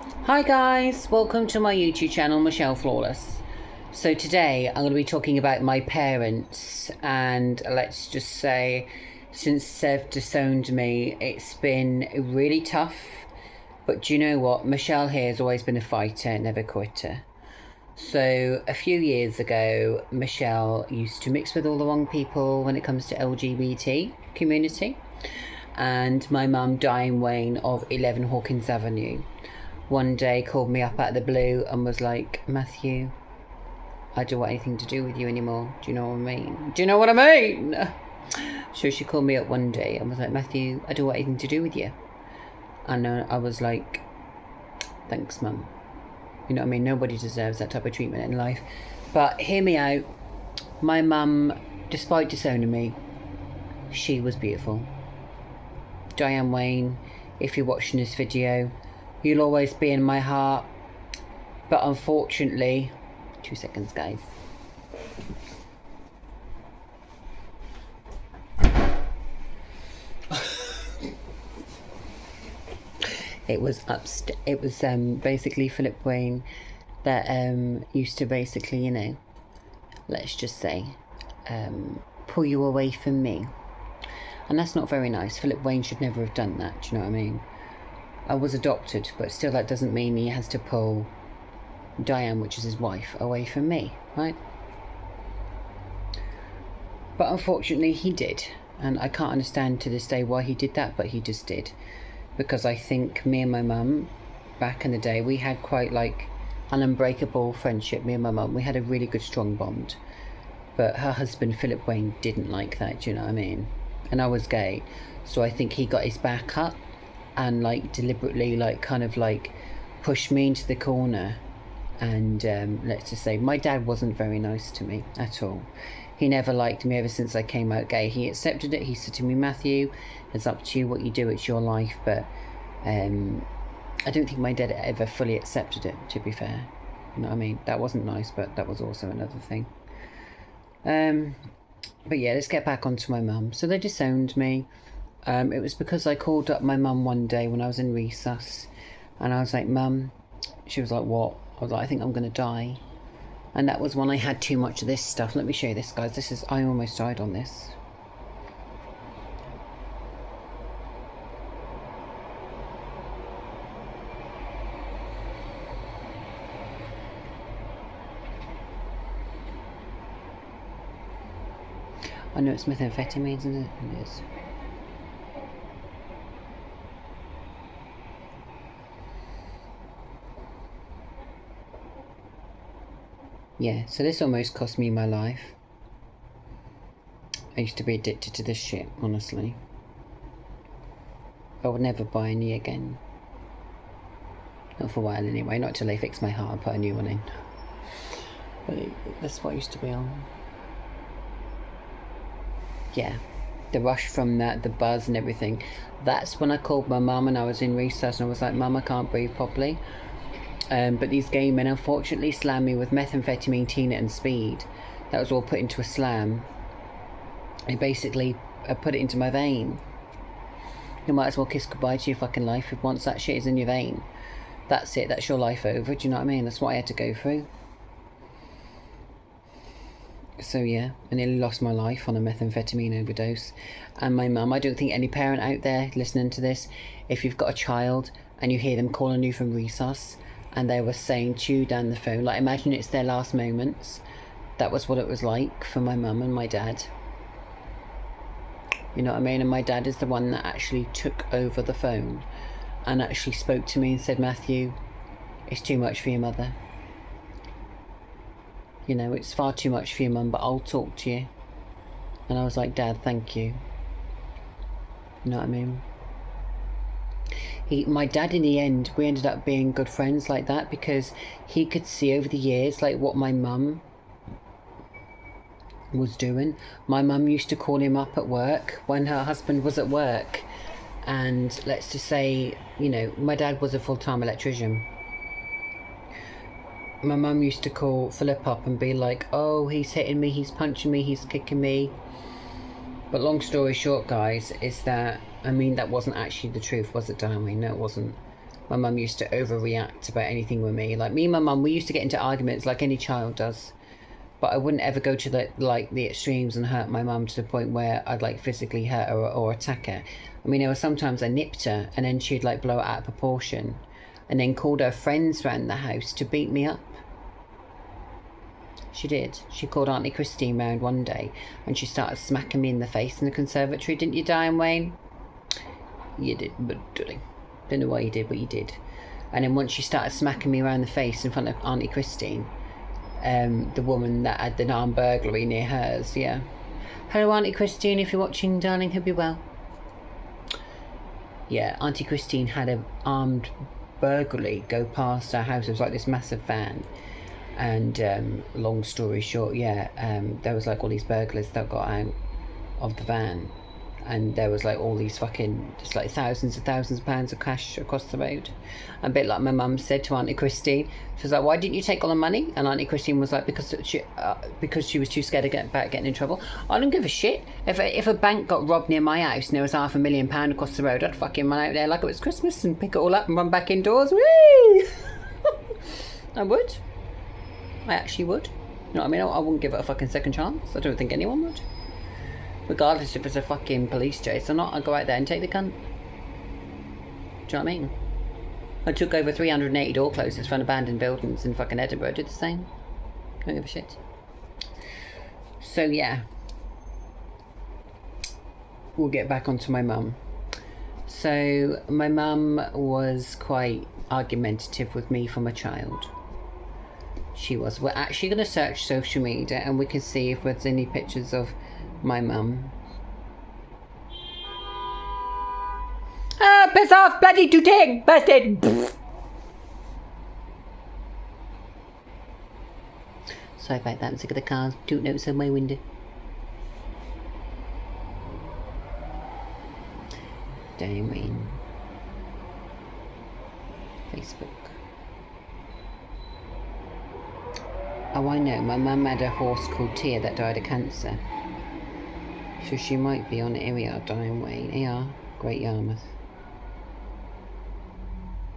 Hi guys, welcome to my YouTube channel, Michelle Flawless. So today I'm going to be talking about my parents, and let's just say since they've disowned me, it's been really tough. But do you know what? Michelle here has always been a fighter, never a quitter. So a few years ago, Michelle used to mix with all the wrong people when it comes to LGBT community. And my mum, Diane Wayne of 11 Hawkins Avenue, one day called me up out of the blue and was like, Matthew, I don't want anything to do with you anymore. Do you know what I mean? Do you know what I mean? So she called me up one day and was like, Matthew, I don't want anything to do with you. And I was like, thanks, mum. You know what I mean? Nobody deserves that type of treatment in life. But hear me out. My mum, despite disowning me, she was beautiful. Diane Wayne, if you're watching this video, you'll always be in my heart. But unfortunately, 2 seconds, guys. It was basically Philip Wayne that used to basically, you know, let's just say, pull you away from me. And that's not very nice. Philip Wayne should never have done that, do you know what I mean? I was adopted, but still that doesn't mean he has to pull Diane, which is his wife, away from me, right? But unfortunately he did. And I can't understand to this day why he did that, but he just did. Because I think me and my mum, back in the day, we had quite like an unbreakable friendship, me and my mum. We had a really good, strong bond. But her husband, Philip Wayne, didn't like that, do you know what I mean? And I was gay. So I think he got his back up and like deliberately like kind of like pushed me into the corner. And let's just say my dad wasn't very nice to me at all. He never liked me ever since I came out gay. He accepted it. He said to me, Matthew, it's up to you what you do, it's your life. But I don't think my dad ever fully accepted it, to be fair. You know what I mean? That wasn't nice, but that was also another thing. But yeah, let's get back onto my mum. So they disowned me. It was because I called up my mum one day when I was in resus, and I was like, Mum. She was like, what? I was like, I think I'm going to die. And that was when I had too much of this stuff. Let me show you this, guys. This is, I almost died on this. I know it's methamphetamines, isn't it? It is. Yeah, so this almost cost me my life. I used to be addicted to this shit, honestly. I would never buy any again. Not for a while anyway, not till they fix my heart and put a new one in. But that's what I used to be on. Yeah, the rush from that, the buzz and everything. That's when I called my mum and I was in resus and I was like, Mum, I can't breathe properly. But these gay men unfortunately slammed me with methamphetamine, Tina and speed. That was all put into a slam. They basically put it into my vein. You might as well kiss goodbye to your fucking life if once that shit is in your vein. That's it, that's your life over, do you know what I mean? That's what I had to go through. So yeah, I nearly lost my life on a methamphetamine overdose. And my mum, I don't think any parent out there listening to this, if you've got a child and you hear them calling you from resus and they were saying to you down the phone, like imagine it's their last moments. That was what it was like for my mum and my dad. You know what I mean? And my dad is the one that actually took over the phone and actually spoke to me and said, Matthew, it's too much for your mother. You know, it's far too much for your mum, but I'll talk to you. And I was like, Dad, thank you. You know what I mean? My dad, in the end, we ended up being good friends like that because he could see over the years, like, what my mum was doing. My mum used to call him up at work when her husband was at work. And let's just say, you know, my dad was a full-time electrician. My mum used to call Philip up and be like, oh, he's hitting me, he's punching me, he's kicking me. But long story short, guys, is that, I mean, that wasn't actually the truth, was it, Diane? No, it wasn't. My mum used to overreact about anything with me. Like, me and my mum, we used to get into arguments like any child does. But I wouldn't ever go to the extremes and hurt my mum to the point where I'd like physically hurt her or attack her. I mean, there were sometimes I nipped her and then she'd like blow it out of proportion and then called her friends round the house to beat me up. She did. She called Auntie Christine round one day and she started smacking me in the face in the conservatory. Didn't you, Diane Wayne? You did, but darling. Don't know why you did, but you did. And then once she started smacking me around the face in front of Auntie Christine, the woman that had the armed burglary near hers, yeah. Hello, Auntie Christine, if you're watching, darling, hope you're well. Yeah, Auntie Christine had an armed burglary go past our house. It was like this massive van. And long story short, yeah, there was like all these burglars that got out of the van. And there was like all these fucking, just like thousands of pounds of cash across the road. A bit like my mum said to Auntie Christine. She was like, why didn't you take all the money? And Auntie Christine was like, because she was too scared of getting in trouble. I don't give a shit. If a bank got robbed near my house and there was £500,000 across the road, I'd fucking run out there like it was Christmas and pick it all up and run back indoors. Whee! I would. I actually would. You know what I mean? I wouldn't give it a fucking second chance. I don't think anyone would. Regardless if it's a fucking police chase or not, I'd go out there and take the cunt. Do you know what I mean? I took over 380 door closers from abandoned buildings in fucking Edinburgh. I did the same. Don't give a shit. So yeah. We'll get back onto my mum. So my mum was quite argumentative with me from a child. She was. We're actually going to search social media and we can see if there's any pictures of my mum. Ah, piss off, bloody tooting, bastard! Sorry about that, I'm sick of the cars tooting outside my window. Diane Wayne. Facebook. Oh, I know, my mum had a horse called Tia that died of cancer. So she might be on it. Here we are, Diane Wayne. Here we are, Great Yarmouth.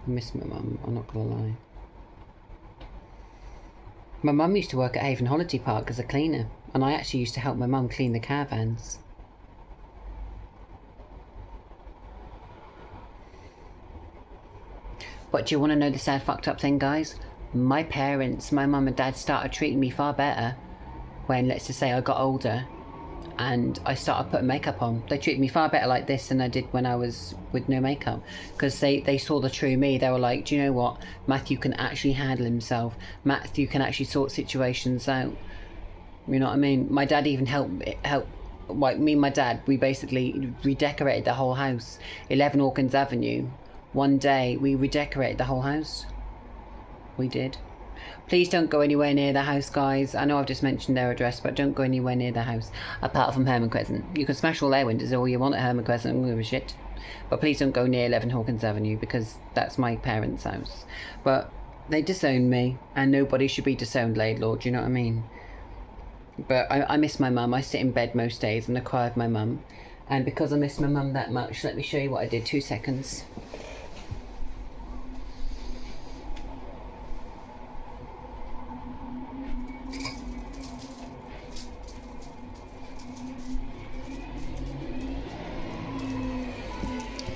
I miss my mum, I'm not gonna lie. My mum used to work at Haven Holiday Park as a cleaner, and I actually used to help my mum clean the caravans. But do you want to know the sad fucked up thing, guys? My parents, my mum and dad, started treating me far better when, let's just say, I got older and I started putting makeup on. They treated me far better like this than I did when I was with no makeup, because they saw the true me. They were like, do you know what? Matthew can actually handle himself. Matthew can actually sort situations out. You know what I mean? My dad even helped like me and my dad, we basically redecorated the whole house. 11 Hawkins Avenue. One day we redecorated the whole house. We did. Please don't go anywhere near the house, guys. I know I've just mentioned their address, but don't go anywhere near the house. Apart from Herman Crescent. You can smash all their windows all you want at Herman Crescent, I don't give a shit. But please don't go near 11 Hawkins Avenue, because that's my parents' house. But they disowned me, and nobody should be disowned, Laidlaw, do you know what I mean? But I miss my mum. I sit in bed most days and I cry with my mum. And because I miss my mum that much, let me show you what I did. 2 seconds.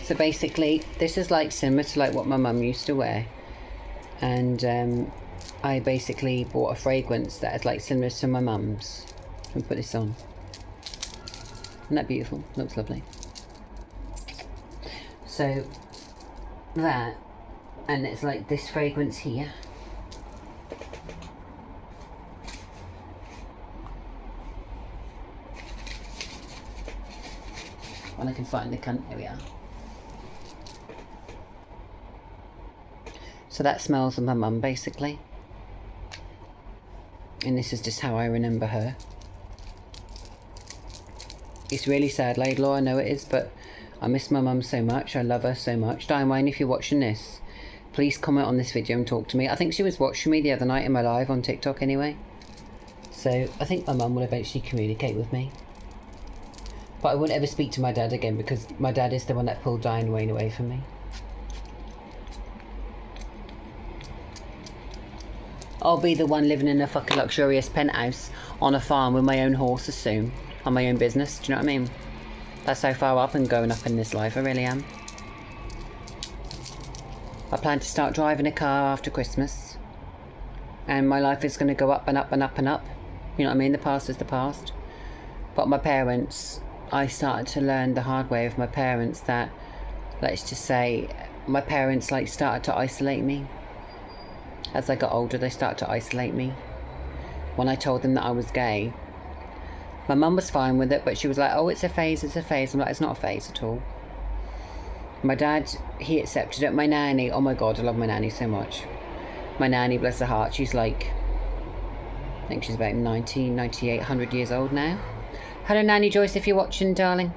So basically, this is like similar to like what my mum used to wear, and I basically bought a fragrance that is like similar to my mum's. Let me put this on. Isn't that beautiful? Looks lovely. So that, and it's like this fragrance here. When I can find the cunt, here we are. So that smells of my mum, basically. And this is just how I remember her. It's really sad, Laidlaw, I know it is, but I miss my mum so much. I love her so much. Diane Wayne, if you're watching this, please comment on this video and talk to me. I think she was watching me the other night in my live on TikTok anyway. So I think my mum will eventually communicate with me. But I won't ever speak to my dad again, because my dad is the one that pulled Diane Wayne away from me. I'll be the one living in a fucking luxurious penthouse on a farm with my own horses soon, on my own business. Do you know what I mean? That's how far up and going up in this life. I really am. I plan to start driving a car after Christmas, and my life is going to go up and up and up and up. You know what I mean? The past is the past. But my parents, I started to learn the hard way of my parents that, let's just say, my parents like started to isolate me. As I got older, they started to isolate me. When I told them that I was gay, my mum was fine with it, but she was like, oh, it's a phase, it's a phase. I'm like, it's not a phase at all. My dad, he accepted it. My nanny, oh my God, I love my nanny so much. My nanny, bless her heart, she's like, I think she's about 90, 98, 100 years old now. Hello, Nanny Joyce, if you're watching, darling.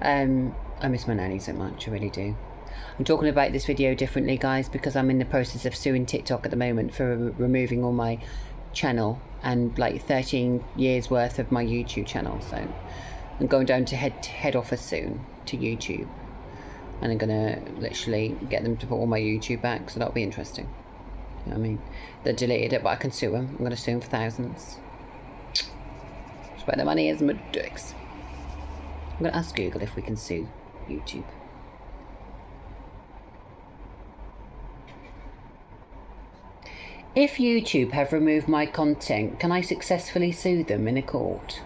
I miss my nanny so much, I really do. I'm talking about this video differently, guys, because I'm in the process of suing TikTok at the moment for removing all my channel and like 13 years worth of my YouTube channel. So I'm going down to head office soon to YouTube, and I'm gonna literally get them to put all my YouTube back. So that'll be interesting. You know what I mean? They deleted it, but I can sue them. I'm gonna sue them for thousands. That's where the money is, my dicks. I'm gonna ask Google if we can sue YouTube. If YouTube have removed my content, can I successfully sue them in a court?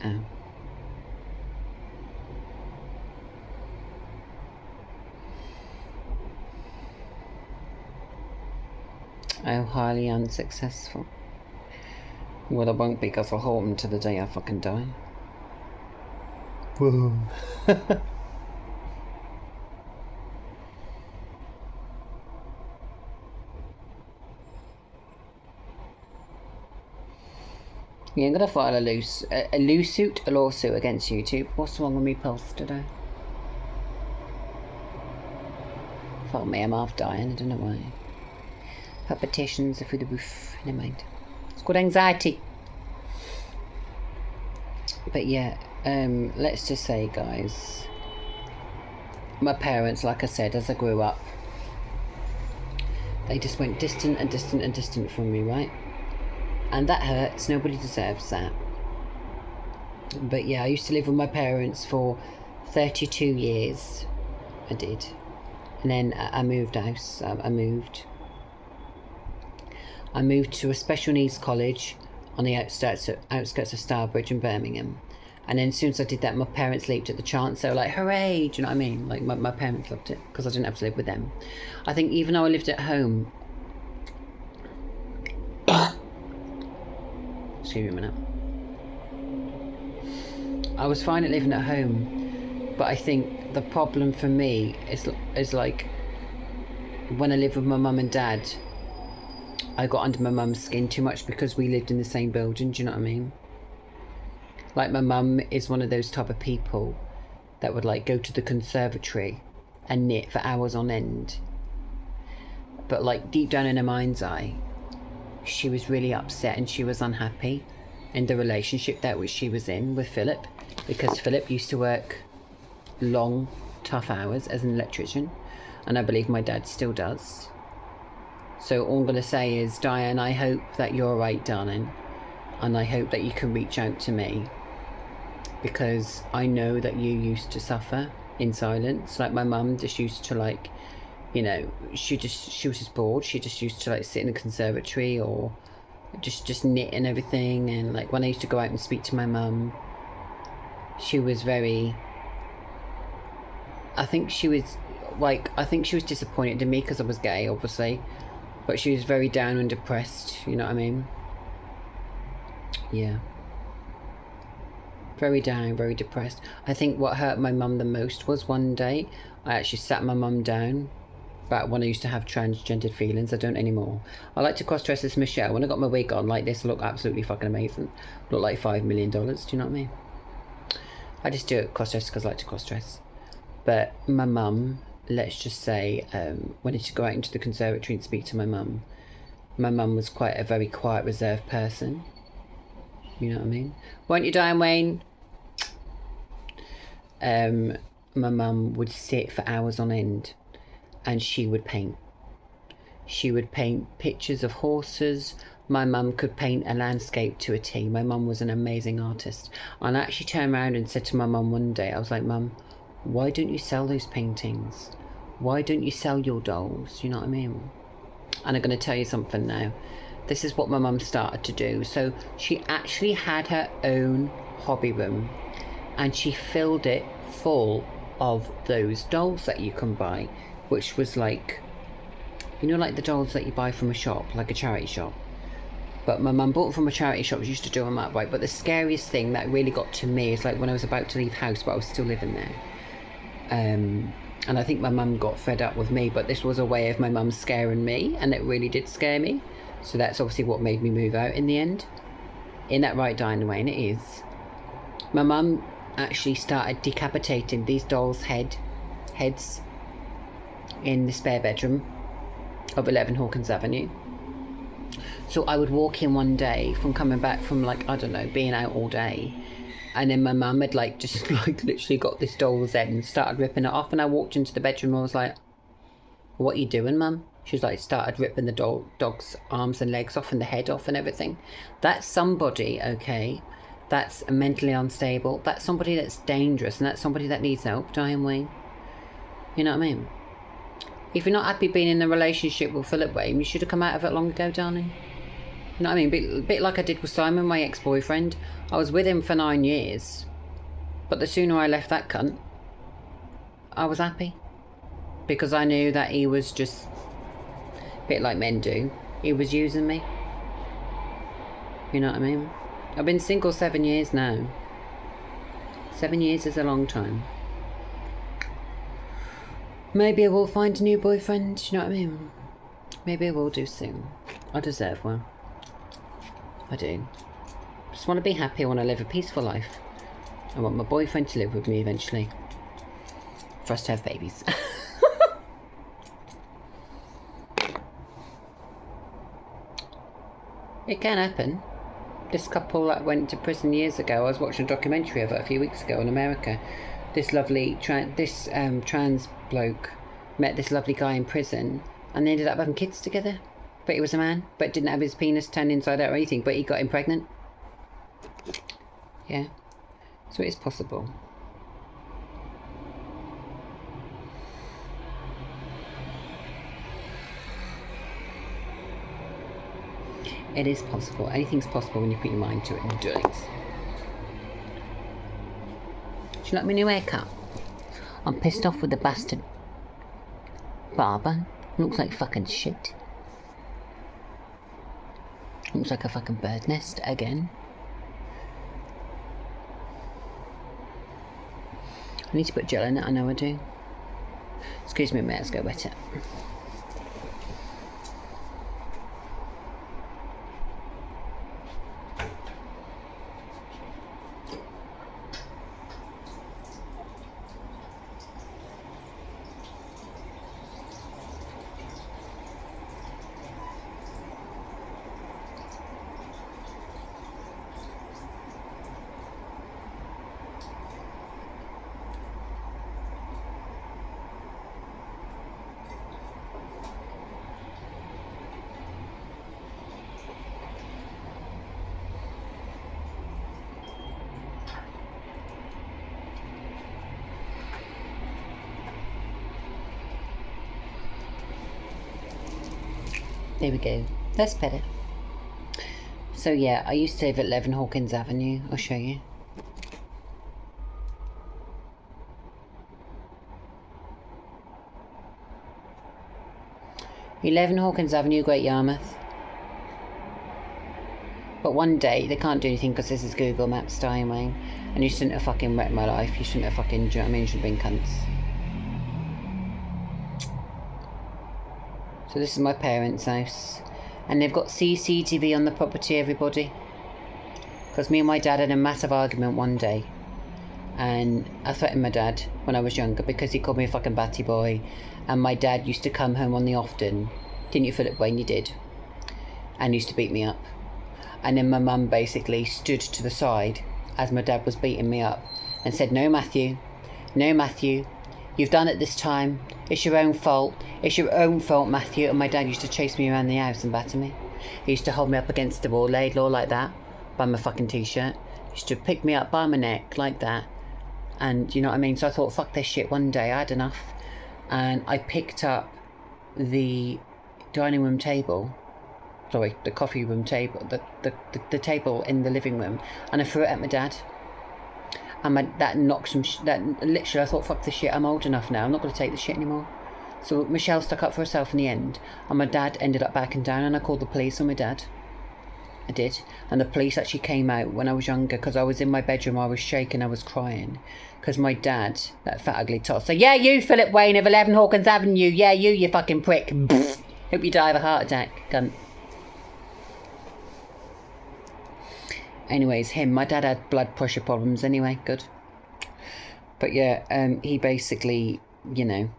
Oh. Oh, highly unsuccessful. Well, I won't be, because I'll hold them to the day I fucking die. Whoa. Yeah, I'm gonna file a lawsuit against YouTube. What's wrong with me post today? Fuck me, I'm half dying, I don't know why. Palpitations are through the roof, never mind. It's called anxiety. But yeah, let's just say, guys, my parents, like I said, as I grew up, they just went distant and distant and distant from me, right? And that hurts. Nobody deserves that. But yeah, I used to live with my parents for 32 years. I did. And then I moved house. I moved to a special needs college on the outskirts of Starbridge in Birmingham. And then as soon as I did that, my parents leaped at the chance. They were like, hooray! Do you know what I mean? Like, my parents loved it because I didn't have to live with them. I think even though I lived at home... Excuse me a minute. I was fine at living at home, but I think the problem for me is like when I lived with my mum and dad, I got under my mum's skin too much because we lived in the same building. Do you know what I mean? Like, my mum is one of those type of people that would like go to the conservatory and knit for hours on end, but like deep down in her mind's eye, she was really upset and she was unhappy in the relationship that which she was in with Philip, because Philip used to work long, tough hours as an electrician, and I believe my dad still does. So all I'm going to say is, Diane, I hope that you're right, darling, and I hope that you can reach out to me, because I know that you used to suffer in silence. Like, my mum just used to, like, you know, she was just bored. She just used to like sit in the conservatory or just knit and everything. And like, when I used to go out and speak to my mum, she was very, I think she was disappointed in me because I was gay, obviously, but she was very down and depressed, you know what I mean? Yeah, very down, very depressed. I think what hurt my mum the most was one day I actually sat my mum down about when I used to have transgendered feelings. I don't anymore. I like to cross-dress as Michelle. When I got my wig on like this, I look absolutely fucking amazing. Look like $5 million, do you know what I mean? I just do it cross-dress because I like to cross-dress. But my mum, let's just say, when I used to go out into the conservatory and speak to my mum was quite a very quiet, reserved person. You know what I mean? Won't you, Diane Wayne? my mum would sit for hours on end and she would paint. She would paint pictures of horses. My mum could paint a landscape to a T. My mum was an amazing artist. And I actually turned around and said to my mum one day, I was like, Mum, why don't you sell those paintings? Why don't you sell your dolls? You know what I mean? And I'm going to tell you something now. This is what my mum started to do. So she actually had her own hobby room and she filled it full of those dolls that you can buy, which was like, you know, like the dolls that you buy from a shop, like a charity shop. But my mum bought them from a charity shop. She used to do them that way. But the scariest thing that really got to me is like when I was about to leave house, but I was still living there. And I think my mum got fed up with me, but this was a way of my mum scaring me, and it really did scare me. So that's obviously what made me move out in the end. In that right, Diana Wayne, it is. My mum actually started decapitating these dolls' heads in the spare bedroom of 11 Hawkins Avenue. So I would walk in one day from coming back from, like, I don't know, being out all day, and then my mum had like just like literally got this doll's head and started ripping it off, and I walked into the bedroom and I was like, what are you doing, Mum? She was like, started ripping the dog's arms and legs off and the head off and everything. That's somebody, okay, that's mentally unstable. That's somebody that's dangerous, and that's somebody that needs help, Diane Wayne. You know what I mean? If you're not happy being in a relationship with Philip Wayne, you should have come out of it long ago, darling. You know what I mean? A bit like I did with Simon, my ex-boyfriend. I was with him for 9 years. But the sooner I left that cunt, I was happy. Because I knew that he was just a bit like men do. He was using me. You know what I mean? I've been single 7 years now. 7 years is a long time. Maybe I will find a new boyfriend, you know what I mean? Maybe I will do soon. I deserve one. I do. Just want to be happy. I want to live a peaceful life. I want my boyfriend to live with me eventually. For us to have babies. It can happen. This couple that went to prison years ago, I was watching a documentary of it a few weeks ago in America. This lovely trans bloke met this lovely guy in prison, and they ended up having kids together. But he was a man, but didn't have his penis turned inside out or anything, but he got him pregnant. Yeah. So it is possible. It is possible. Anything's possible when you put your mind to it and do it. Do you like my new haircut? I'm pissed off with the bastard barber. Looks like fucking shit. Looks like a fucking bird nest again. I need to put gel in it, I know I do. Excuse me a minute, let's go wet it. There we go. That's better. So yeah, I used to live at 11 Hawkins Avenue. I'll show you. "11 Hawkins Avenue, Great Yarmouth." But one day, they can't do anything because this is Google Maps, Diane Wayne. And you shouldn't have fucking wrecked my life. You shouldn't have fucking, do you know what I mean? You should have been cunts. So this is my parents' house. And they've got CCTV on the property, everybody. Because me and my dad had a massive argument one day. And I threatened my dad when I was younger because he called me a fucking batty boy. And my dad used to come home on the often. Didn't you, Philip Wayne? You did. And used to beat me up. And then my mum basically stood to the side as my dad was beating me up and said, "No, Matthew, No, Matthew, you've done it this time. It's your own fault. It's your own fault, Matthew. And my dad used to chase me around the house and batter me. He used to hold me up against the wall, Laidlaw, like that, by my fucking t-shirt. He used to pick me up by my neck, like that. And you know what I mean? So I thought, fuck this shit. One day I had enough. And I picked up the dining room table. Sorry, the coffee room table. The table in the living room. And I threw it at my dad. And that knocked some... that literally, I thought, fuck this shit. I'm old enough now. I'm not going to take this shit anymore. So Michelle stuck up for herself in the end. And my dad ended up backing down. And I called the police on my dad. I did. And the police actually came out when I was younger, because I was in my bedroom, I was shaking, I was crying. Because my dad, that fat ugly tot, said, yeah, you, Philip Wayne of 11 Hawkins Avenue. Yeah, you fucking prick. Hope you die of a heart attack, cunt. Anyways, my dad had blood pressure problems anyway, good. But yeah, he basically, you know,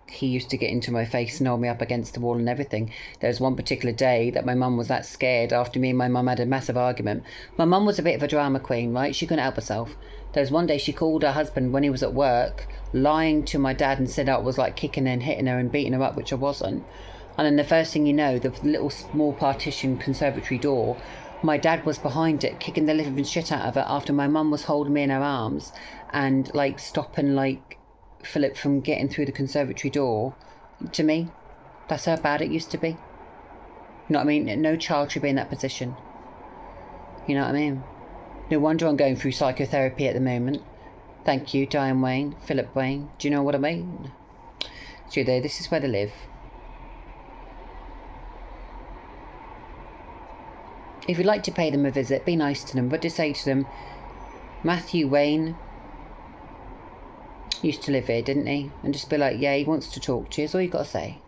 he used to get into my face and hold me up against the wall and everything. There was one particular day that my mum was that scared after me and my mum had a massive argument. My mum was a bit of a drama queen, right? She couldn't help herself. There was one day she called her husband when he was at work, lying to my dad and said I was like kicking her and hitting her and beating her up, which I wasn't. And then the first thing you know, the little small partition conservatory door, my dad was behind it, kicking the living shit out of it after my mum was holding me in her arms and like stopping like Philip from getting through the conservatory door. To me, that's how bad it used to be. You know what I mean? No child should be in that position. You know what I mean? No wonder I'm going through psychotherapy at the moment. Thank you, Diane Wayne, Philip Wayne. Do you know what I mean? So there, this is where they live. If you'd like to pay them a visit, be nice to them, but just say to them, Matthew Wayne used to live here, didn't he? And just be like, yeah, he wants to talk to you. That's all you've got to say.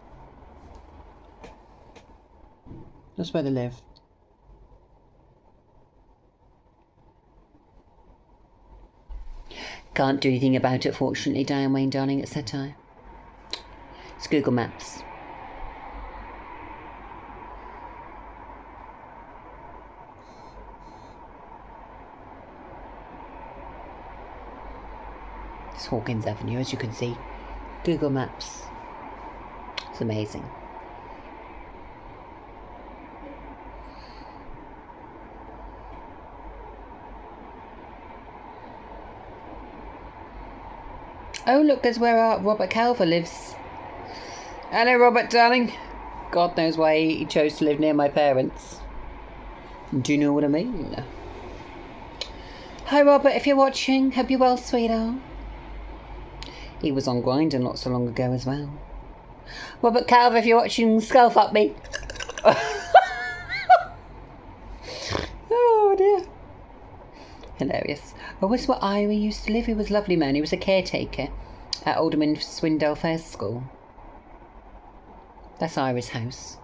That's where they live. Can't do anything about it, fortunately, Diane Wayne, darling. It's that time. It's Google Maps. It's Hawkins Avenue, as you can see. Google Maps. It's amazing. Oh, look, there's where Robert Calver lives. Hello, Robert, darling. God knows why he chose to live near my parents. Do you know what I mean? Hi, Robert, if you're watching. Hope you're well, sweetheart. He was on Grindr not so long ago as well. Robert Calver, if you're watching, skull fuck me. Oh, dear. Hilarious. Oh, that's where Ira used to live. He was a lovely man. He was a caretaker at Alderman Swindale First School. That's Ira's house.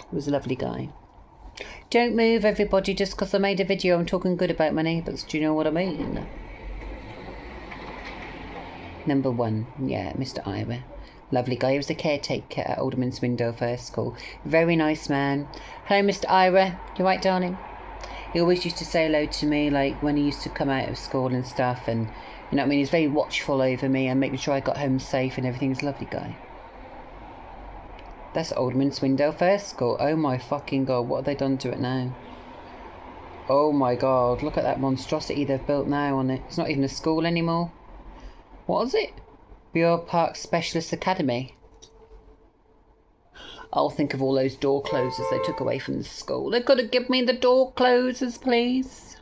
He was a lovely guy. Don't move, everybody, just because I made a video. I'm talking good about my neighbours. Do you know what I mean? Number 1. Yeah, Mr. Ira. Lovely guy. He was a caretaker at Alderman Swindale First School. Very nice man. Hello, Mr. Ira. You right, darling? He always used to say hello to me, like, when he used to come out of school and stuff, and, you know what I mean, he's very watchful over me and making sure I got home safe and everything. He's a lovely guy. That's Alderman Swindale First School. Oh my fucking god, what have they done to it now? Oh my god, look at that monstrosity they've built now on it. It's not even a school anymore. What is it? Bure Park Specialist Academy. I'll think of all those door closers they took away from the school. They could have given me the door closers, please.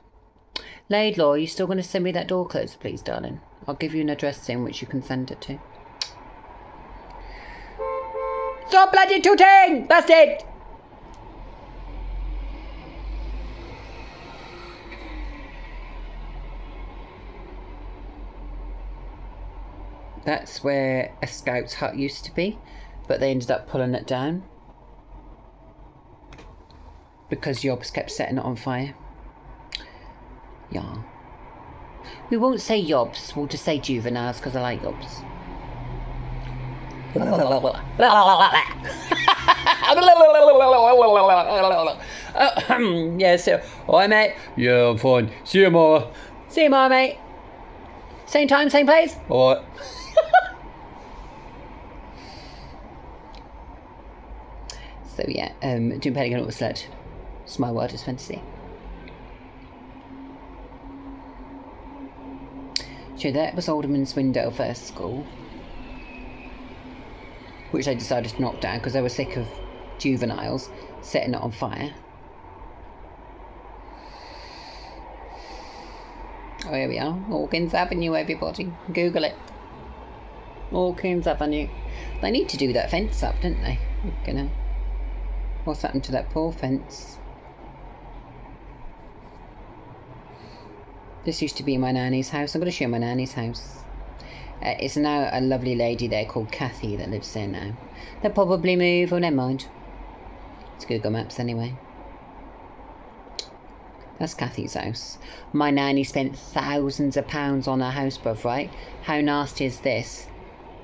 Laidlaw, are you still going to send me that door closer, please, darling? I'll give you an address in which you can send it to. Stop bloody tooting! That's it! That's where a scout's hut used to be, but they ended up pulling it down because Yobs kept setting it on fire. Yeah. We won't say Yobs, we'll just say juveniles because I like Yobs. Yeah, so, hi mate. Yeah, I'm fine. See you, Mara. See you, mate. Same time, same place. Or so yeah, doing Pelican Auto Sled. It's my wildest fantasy. So that was Alderman's Window First School, which they decided to knock down because they were sick of juveniles setting it on fire. Oh, here we are. Hawkins Avenue, everybody. Google it. Hawkins Avenue. They need to do that fence up, don't they? What's happened to that poor fence? This used to be my nanny's house. I'm going to show my nanny's house. It's now a lovely lady there called Kathy that lives there now. They'll probably move, or never mind. It's Google Maps anyway. That's Kathy's house. My nanny spent thousands of pounds on her house, bruv, right? How nasty is this?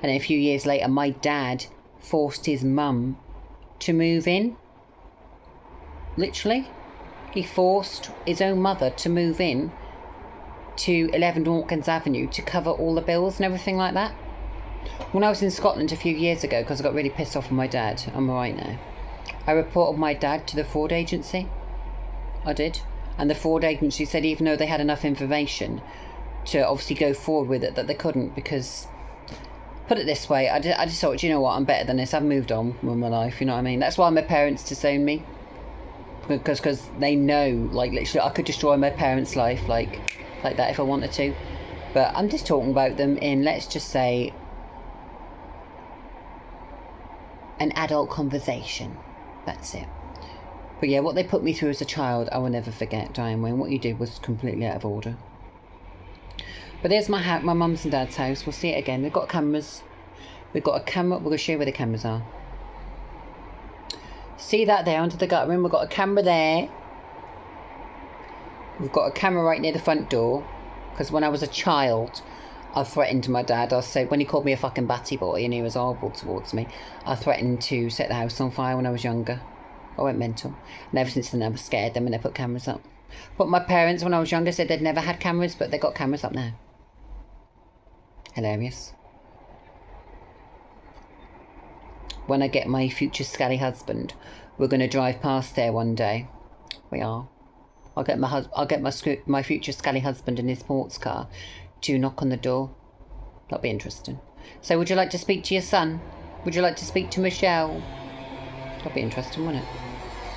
And a few years later, my dad forced his mum to move in. Literally. He forced his own mother to move in to 11 Hawkins Avenue to cover all the bills and everything like that. When I was in Scotland a few years ago, because I got really pissed off with my dad, I'm alright now, I reported my dad to the fraud agency. I did. And the fraud agency said even though they had enough information to obviously go forward with it, that they couldn't, because, put it this way, I just thought, you know what, I'm better than this. I've moved on with my life, you know what I mean? That's why my parents disowned me. Because they know, like, literally, I could destroy my parents' life, like that if I wanted to. But I'm just talking about them in, let's just say, an adult conversation. That's it. But yeah, what they put me through as a child, I will never forget, Diane Wayne. What you did was completely out of order. But there's my mum's and dad's house. We'll see it again. They've got cameras. We've got a camera. We're going to show you where the cameras are. See that there under the gutter room? We've got a camera there. We've got a camera right near the front door. Because when I was a child, I threatened my dad. I said, when he called me a fucking batty boy and he was horrible towards me, I threatened to set the house on fire when I was younger. I went mental. And ever since then I was scared them when they put cameras up. But my parents, when I was younger, said they'd never had cameras, but they got cameras up now. Hilarious. When I get my future scally husband, we're going to drive past there one day. We are. I'll get my future scally husband in his sports car to knock on the door. That'll be interesting. So would you like to speak to your son? Would you like to speak to Michelle? That'll be interesting, wouldn't it?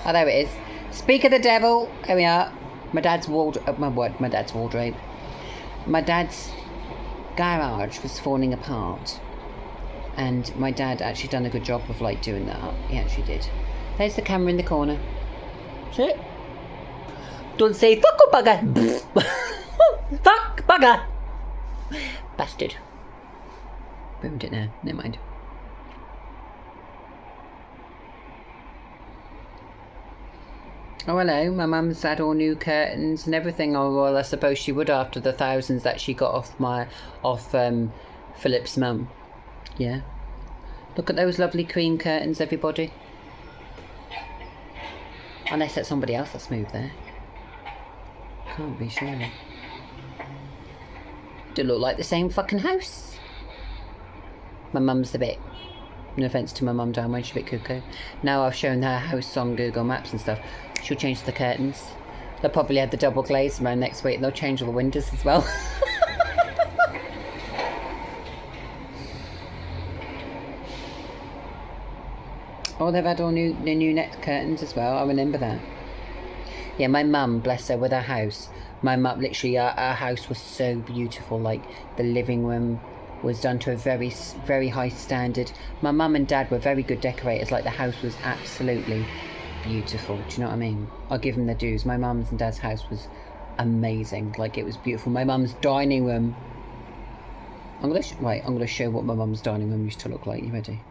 Oh, there it is. Speak of the devil. Here we are. My dad's wardrobe. My dad's wardrobe. My dad's garage was falling apart. And my dad actually done a good job of like doing that up. He actually did. There's the camera in the corner. See it? Don't say fuck or bugger. Fuck bugger. Bastard. Ruined it now. Never mind. Oh hello, my mum's had all new curtains and everything. Oh well, I suppose she would after the thousands that she got off Philip's mum. Yeah. Look at those lovely cream curtains, everybody. Unless that's somebody else that's moved there. Can't be, surely. Do look like the same fucking house. My mum's a bit, no offence to my mum down when she's a bit cuckoo. Now I've shown her house on Google Maps and stuff, she'll change the curtains. They'll probably have the double glaze around next week and they'll change all the windows as well. Oh, they've had all new net curtains as well. I remember that. Yeah, my mum, bless her, with her house. My mum, literally, our house was so beautiful. Like, the living room was done to a very, very high standard. My mum and dad were very good decorators. Like, the house was absolutely beautiful. Do you know what I mean? I'll give them their dues. My mum's and dad's house was amazing. Like, it was beautiful. My mum's dining room. I'm going to show what my mum's dining room used to look like. You ready?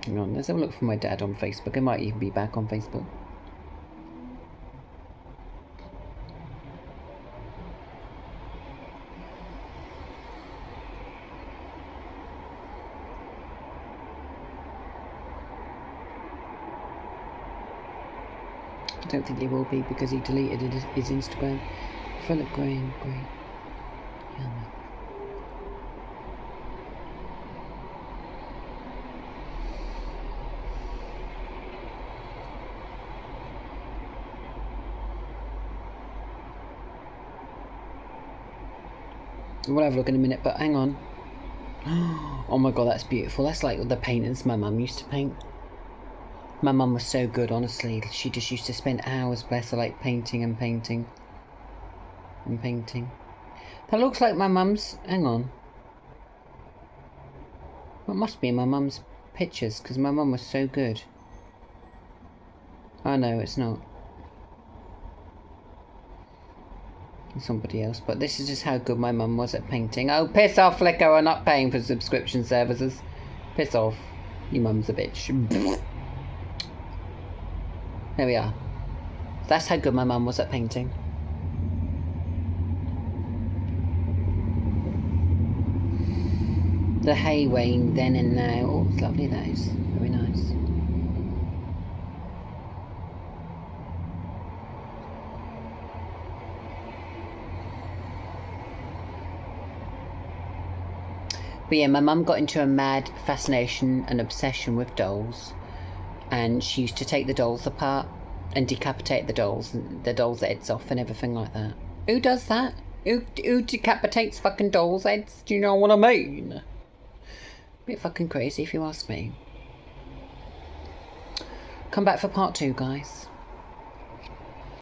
Hang on, let's have a look for my dad on Facebook. It might even be back on Facebook. I don't think he will be because he deleted his Instagram Philip Green, great. Yeah, man. We'll have a look in a minute, but hang on. Oh my god, that's beautiful. That's like the paintings my mum used to paint. My mum was so good, honestly. She just used to spend hours, bless her, like painting and painting. And painting. That looks like my mum's... Hang on. That must be my mum's pictures, because my mum was so good. Oh no, it's not. Somebody else, but this is just how good my mum was at painting. Oh, piss off, Flickr, we're not paying for subscription services. Piss off. Your mum's a bitch. There we are. That's how good my mum was at painting. The hay weighing then and now. Oh, it's lovely, that is. Very nice. But yeah, my mum got into a mad fascination and obsession with dolls. And she used to take the dolls apart and decapitate the dolls heads off and everything like that. Who does that? Who decapitates fucking dolls' heads? Do you know what I mean? Bit fucking crazy if you ask me. Come back for part 2, guys.